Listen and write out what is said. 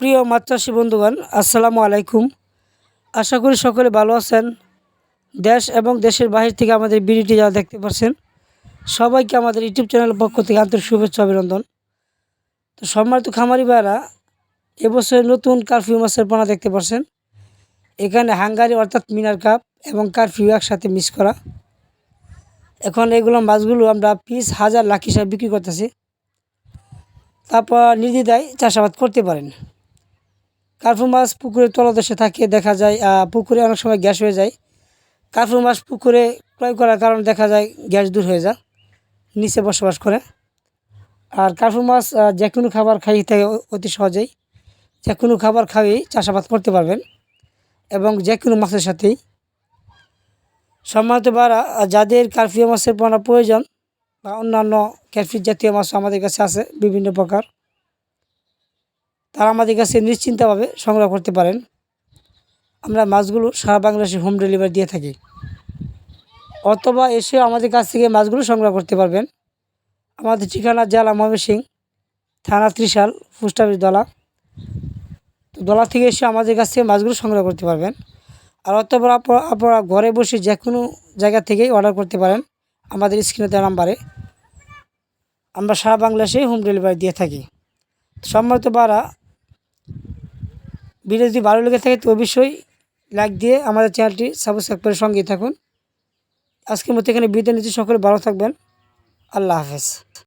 প্রিয় মাছ চাষী বন্ধুগণ, আসসালামু আলাইকুম। আশা করি সকলে ভালো আছেন। দেশ এবং দেশের বাহির থেকে আমাদের ভিডিওটি যারা দেখতে পাচ্ছেন, সবাইকে আমাদের ইউটিউব চ্যানেলের পক্ষ থেকে আন্তরিক শুভেচ্ছা অভিনন্দন। তো সম্মানিত খামারি ভাইরা, এবছর নতুন কারফিউ মাছের পোনা দেখতে পাচ্ছেন। এখানে হাঙ্গারি অর্থাৎ মিনার কাপ এবং কারফিউ একসাথে মিক্স করা। এখন এগুলো মাছগুলো আমরা পিস হাজার লাখ হিসাবে বিক্রি করতেছি। তারপর নির্দ্বিধায় চাষাবাদ করতে পারেন। কার্ফু মাছ পুকুরের তলদেশে থাকে, দেখা যায় পুকুরে অনেক সময় গ্যাস হয়ে যায়। কার্ফু মাছ পুকুরে ক্রয় করার কারণে দেখা যায় গ্যাস দূর হয়ে যায়, নিচে বসবাস করে। আর কার্ফু মাছ যে কোনো খাবার খাইয়ে থাকে অতি সহজেই, যে কোনো খাবার খাইয়েই চাষাবাদ করতে পারবেন এবং যে কোনো মাছের সাথেই। সম্মানিত ভাইরা, যাদের কার্ফিউ মাছের পোনা প্রয়োজন বা অন্যান্য ক্যাটফিশ জাতীয় মাছ আমাদের কাছে আছে বিভিন্ন প্রকার, তারা আমাদের কাছে নিশ্চিন্তভাবে সংগ্রহ করতে পারেন। আমরা মাছগুলো সারা বাংলাদেশে হোম ডেলিভারি দিয়ে থাকি, অথবা এসে আমাদের কাছ থেকে মাছগুলো সংগ্রহ করতে পারবেন। আমাদের ঠিকানা জেলা ময়মনসিংহ, থানা ত্রিশাল, পোস্ট অফিস দলা। তো দলা থেকে এসে আমাদের কাছ থেকে মাছগুলো সংগ্রহ করতে পারবেন। আর অথবা আপনারা ঘরে বসে যে কোনো জায়গা থেকেই অর্ডার করতে পারেন আমাদের স্ক্রিনে দেওয়া নাম্বারে। আমরা সারা বাংলাদেশে হোম ডেলিভারি দিয়ে থাকি। সম্মানিত ভাইরা, ভিডিও যদি ভালো লেগে থাকে তো অবশ্যই লাইক দিয়ে আমাদের চ্যানেলটি সাবস্ক্রাইব করে সঙ্গেই থাকুন। আজকের মতো এখানে বিদায় নিচ্ছি। সকলে ভালো থাকবেন। আল্লাহ হাফেজ।